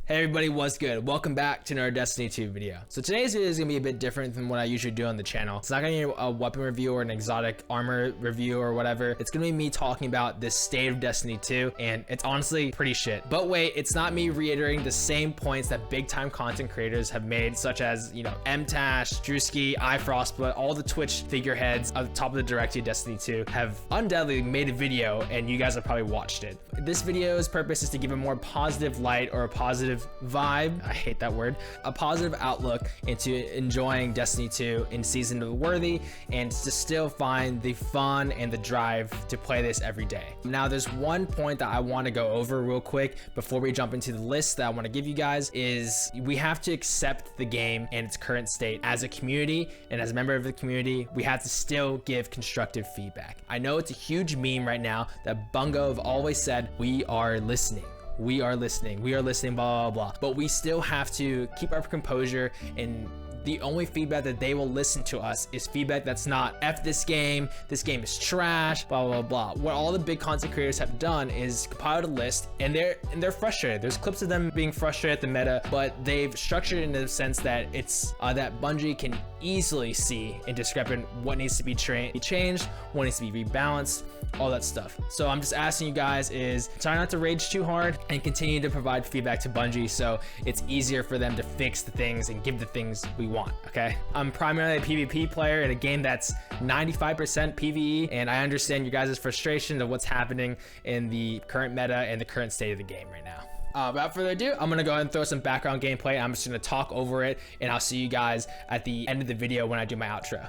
Hey everybody, what's good? Welcome back to another Destiny 2 video. So today's video is gonna be a bit different than what I usually do on the channel. It's not gonna be a weapon review or an exotic armor review or whatever. It's gonna be me talking about the state of Destiny 2, and it's honestly pretty shit. But wait, it's not me reiterating the same points that big time content creators have made, such as, you know, MTash, Drewski, iFrostblood, all the Twitch figureheads at the top of the directory of Destiny 2 have undoubtedly made a video, and you guys have probably watched it. This video's purpose is to give a more positive light or a positive vibe, I hate that word, a positive outlook into enjoying Destiny 2 in Season of the Worthy, and to still find the fun and the drive to play this every day. Now there's one point that I want to go over real quick before we jump into the list that I want to give you guys, is we have to accept the game and its current state as a community, and as a member of the community we have to still give constructive feedback. I know it's a huge meme right now that Bungie have always said, we are listening, we are listening, we are listening, blah, blah, blah. But we still have to keep our composure, and the only feedback that they will listen to us is feedback that's not F this game is trash, blah, blah, blah. What all the big content creators have done is compiled a list, and they're frustrated. There's clips of them being frustrated at the meta, but they've structured it in the sense that it's that Bungie can easily see and discrepant what needs to be changed, what needs to be rebalanced, all that stuff. So I'm just asking you guys is try not to rage too hard and continue to provide feedback to Bungie so it's easier for them to fix the things and give the things we want, okay? I'm primarily a PvP player in a game that's 95% PvE, and I understand you guys' frustration of what's happening in the current meta and the current state of the game right now. Without further ado, I'm gonna go ahead and throw some background gameplay. I'm just gonna talk over it, and I'll see you guys at the end of the video when I do my outro.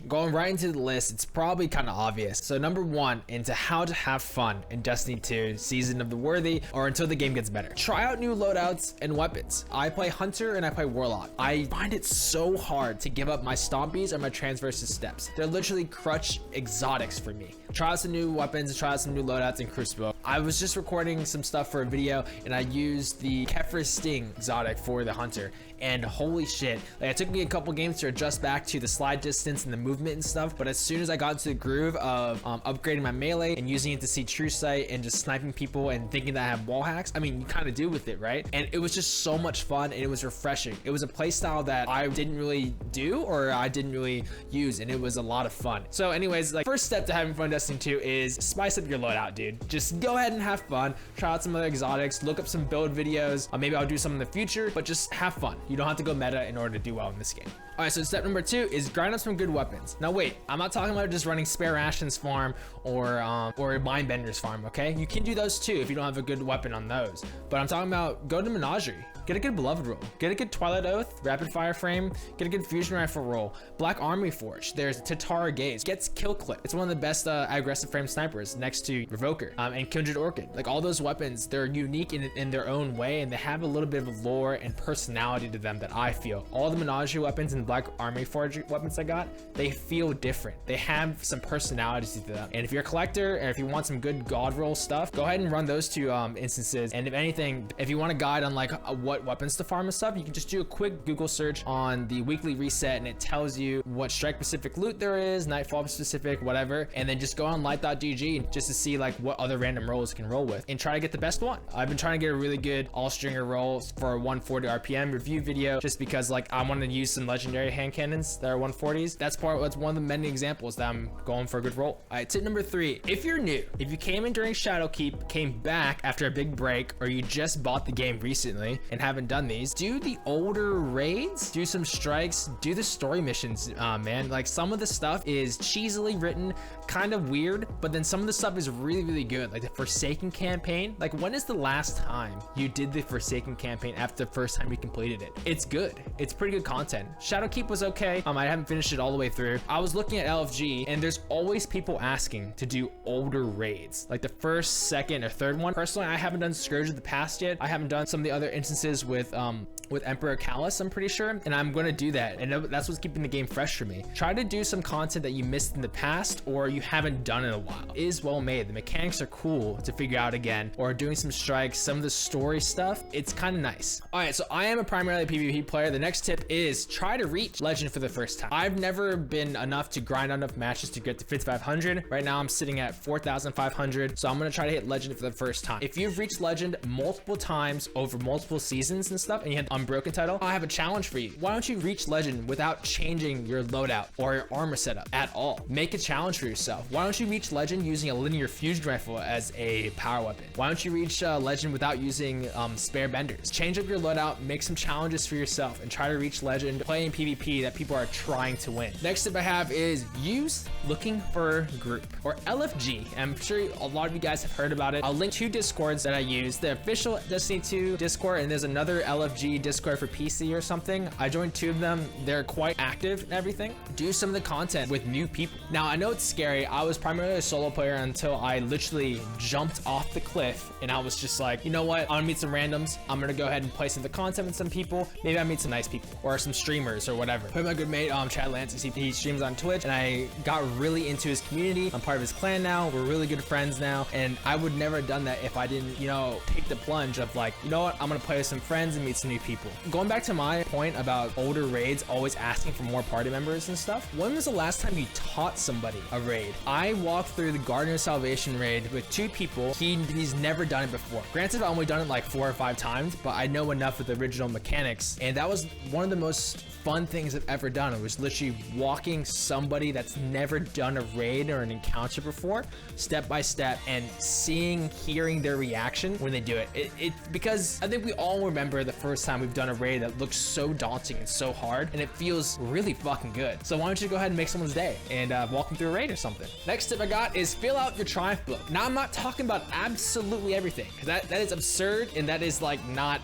Going right into the list, it's probably kind of obvious. So number one, into how to have fun in Destiny 2 Season of the Worthy, or until the game gets better. Try out new loadouts and weapons. I play Hunter and I play Warlock. I find it so hard to give up my Stompies or my Transversus Steps. They're literally crutch exotics for me. Try out some new weapons, try out some new loadouts in Crucible. I was just recording some stuff for a video, and I used the Kefir Sting exotic for the Hunter, and holy shit, like, it took me a couple games to adjust back to the slide distance and the movement and stuff, but as soon as I got into the groove of upgrading my melee and using it to see true sight and just sniping people and thinking that I have wall hacks, I mean, you kind of do with it, right? And it was just so much fun, and it was refreshing. It was a playstyle that I didn't really do, or I didn't really use, and it was a lot of fun. So anyways, like, first step to having fun in Destiny 2 is spice up your loadout, dude. Just go ahead and have fun. Try out some other exotics, look up some build videos. Maybe I'll do some in the future, but just have fun. You don't have to go meta in order to do well in this game. All right, so step number two is grind up some good weapons. Now wait, I'm not talking about just running Spare Rations farm or Mindbender's farm, okay? You can do those too if you don't have a good weapon on those. But I'm talking about go to Menagerie, get a good Beloved roll, get a good Twilight Oath, Rapid Fire Frame, get a good Fusion Rifle roll, Black Armory Forge, there's Tatara Gaze, gets Kill Clip. It's one of the best aggressive frame snipers next to Revoker and Kindred Orchid. Like, all those weapons, they're unique in their own way, and they have a little bit of lore and personality to them that I feel. All the Menagerie weapons and Black Armory Forge weapons I got, they feel different. They have some personality to them. And if you're a collector, and if you want some good god roll stuff, go ahead and run those two instances. And if anything, if you want a guide on like what weapons to farm and stuff, you can just do a quick Google search on the weekly reset, and it tells you what strike specific loot there is, Nightfall specific, whatever, and then just go on light.gg just to see like what other random rolls you can roll with and try to get the best one. I've been trying to get a really good all stringer roll for a 140 RPM review video, just because like I want to use some legendary hand cannons that are 140s. That's one of the many examples that I'm going for a good roll. All right, tip number three, if you're new, if you came in during Shadowkeep, came back after a big break, or you just bought the game recently and haven't done these, do the older raids, do some strikes, do the story missions, man. Like, some of the stuff is cheesily written, kind of weird, but then some of the stuff is really, really good. Like the Forsaken campaign, like, when is the last time you did the Forsaken campaign after the first time you completed it? It's good. It's pretty good content. Shadowkeep was okay. I haven't finished it all the way through. I was looking at LFG, and there's always people asking to do older raids, like the first, second, or third one. Personally, I haven't done Scourge of the Past yet. I haven't done some of the other instances with Emperor Callus, I'm pretty sure, and I'm gonna do that, and that's what's keeping the game fresh for me. Try to do some content that you missed in the past or you haven't done in a while. It is well made. The mechanics are cool. puzzle to figure out again, or doing some strikes, some of the story stuff. It's kind of nice. All right, so I am a primarily PvP player. The next tip is try to reach legend for the first time. I've never been enough to grind enough matches to get to 5500. Right now I'm sitting at 4500, so I'm gonna try to hit legend for the first time. If you've reached legend multiple times over multiple seasons and stuff, and you had the unbroken title, I have a challenge for you. Why don't you reach legend without changing your loadout or your armor setup at all? Make a challenge for yourself. Why don't you reach legend using a linear fusion rifle as a power weapon? Why don't you reach legend without using spare benders? Change up your loadout, make some challenges for yourself, and try to reach legend playing PvP that people are trying to win. Next tip I have is use looking for group, or LFG. I'm sure a lot of you guys have heard about it. I'll link 2 discords that I use, the official Destiny 2 discord, and there's another LFG discord for PC or something. I joined 2 of them. They're quite active and everything. Do some of the content with new people. Now I know it's scary. I was primarily a solo player until I literally jumped off the cliff, and I was just like, you know what, I'm gonna meet some randoms. I'm gonna go ahead and play some of the content with some people. Maybe I meet some nice people or some streamers or whatever. Put my good mate Chad Lance, he streams on Twitch, and I got really into his community. I'm part of his clan now. We're really good friends now, and I would never have done that if I didn't, you know, take the plunge of like, you know what, I'm gonna play with some friends and meet some new people. Going back to my point about older raids always asking for more party members and stuff, when was the last time you taught somebody a raid? I walked through the Garden of Salvation raid with 2 people. He's never done it before. Granted, I've only done it like 4 or 5 times, but I know enough of the original mechanics, and that was one of the most fun things I've ever done. It was literally walking somebody that's never done a raid or an encounter before, step by step, and hearing their reaction when they do it. Because I think we all remember the first time we've done a raid that looks so daunting and so hard, and it feels really fucking good. So why don't you go ahead and make someone's day and walk them through a raid or something. Next tip I got is fill out your triumph book. Now I'm not talking about absolutely everything, because that is absurd, and that is like not,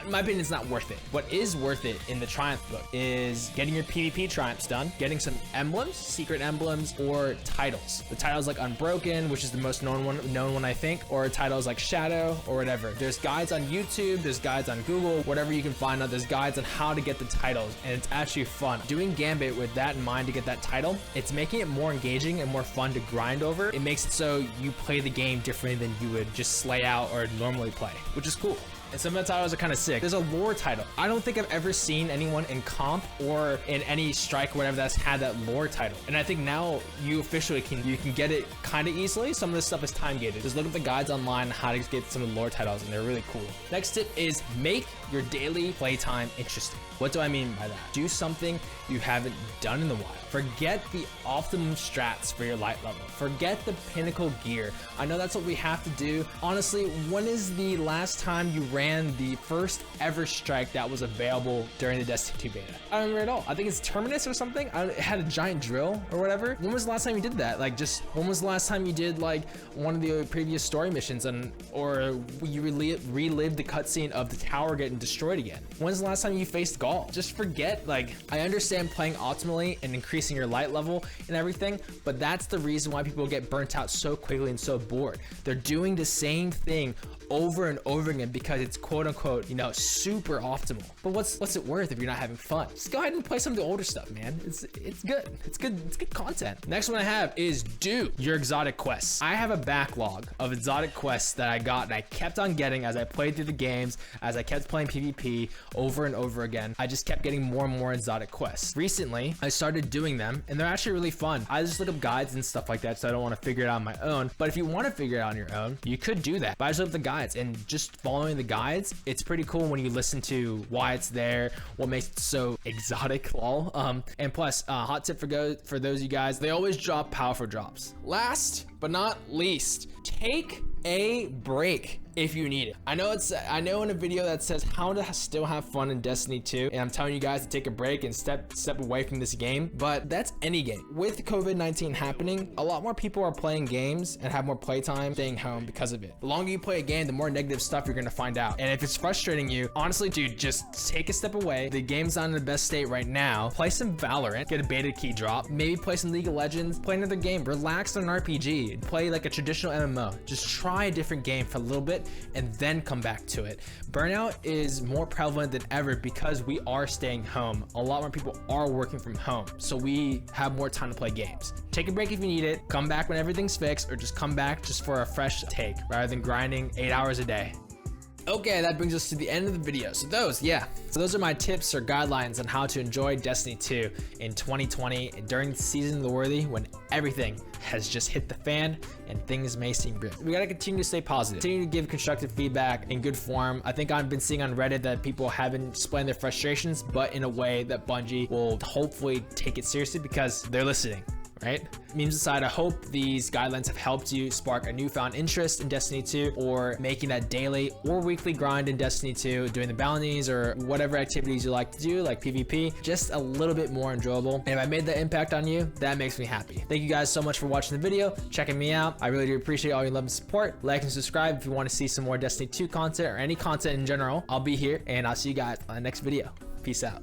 in my opinion, it's not worth it. What is worth it in the triumph book is getting your PvP triumphs done, getting some emblems, secret emblems, or titles. The titles like Unbroken, which is the most known one I think, or titles like Shadow or whatever. There's guides on YouTube, there's guides on Google, whatever you can find out. There's guides on how to get the titles, and it's actually fun. Doing Gambit with that in mind to get that title, it's making it more engaging and more fun to grind over. It makes it so you play the game differently than you would just slay out or normally play, which is cool. And some of the titles are kind of sick. There's a lore title. I don't think I've ever seen anyone in comp or in any strike or whatever that's had that lore title. And I think now you officially can get it kind of easily. Some of this stuff is time gated. Just look at the guides online on how to get some of the lore titles, and they're really cool. Next tip is make your daily playtime interesting. What do I mean by that? Do something you haven't done in a while. Forget the optimum strats for your light level. Forget the pinnacle gear. I know that's what we have to do. Honestly, when is the last time you ran the first ever strike that was available during the Destiny 2 beta? I don't remember at all. I think it's Terminus or something. It had a giant drill or whatever. When was the last time you did that? Like, just when was the last time you did like one of the previous story missions, or you relived the cutscene of the tower getting destroyed again? When's the last time you faced Gaul? Just forget. Like, I understand playing optimally and increasing your light level and everything, but that's the reason why people get burnt out so quickly and so bored. They're doing the same thing over and over again because it's quote unquote, you know, super optimal. But what's it worth if you're not having fun? Just go ahead and play some of the older stuff, man. It's good. It's good content. Next one I have is do your exotic quests. I have a backlog of exotic quests that I got and I kept on getting as I played through the games, as I kept playing PvP over and over again. I just kept getting more and more exotic quests. Recently, I started doing them, and they're actually really fun. I just look up guides and stuff like that, so I don't want to figure it out on my own. But if you want to figure it out on your own, you could do that. But I just look up the guides, and just following the guides, it's pretty cool when you listen to why it's there, what makes it so exotic, lol. And plus, hot tip for those of you guys, they always drop powerful drops. Last but not least, take a break if you need it. I know in a video that says how to still have fun in Destiny 2, and I'm telling you guys to take a break and step away from this game, but that's any game. With COVID-19 happening, a lot more people are playing games and have more playtime staying home because of it. The longer you play a game, the more negative stuff you're gonna find out. And if it's frustrating you, honestly, dude, just take a step away. The game's not in the best state right now. Play some Valorant, get a beta key drop, maybe play some League of Legends, play another game, relax on an RPG, play like a traditional MMO. Just try a different game for a little bit it and then come back to it. Burnout is more prevalent than ever because we are staying home. A lot more people are working from home, so we have more time to play games. Take a break if you need it, come back when everything's fixed, or just come back just for a fresh take rather than grinding 8 hours a day. Okay, that brings us to the end of the video. So those are my tips or guidelines on how to enjoy Destiny 2 in 2020 and during the season of the worthy when everything has just hit the fan and things may seem grim. We gotta continue to stay positive, continue to give constructive feedback in good form. I think I've been seeing on Reddit that people have been displaying their frustrations, but in a way that Bungie will hopefully take it seriously because they're listening. Right? Memes aside, I hope these guidelines have helped you spark a newfound interest in Destiny 2 or making that daily or weekly grind in Destiny 2, doing the bounties or whatever activities you like to do, like PvP, just a little bit more enjoyable. And if I made that impact on you, that makes me happy. Thank you guys so much for watching the video, checking me out. I really do appreciate all your love and support. Like and subscribe if you want to see some more Destiny 2 content or any content in general. I'll be here and I'll see you guys on the next video. Peace out.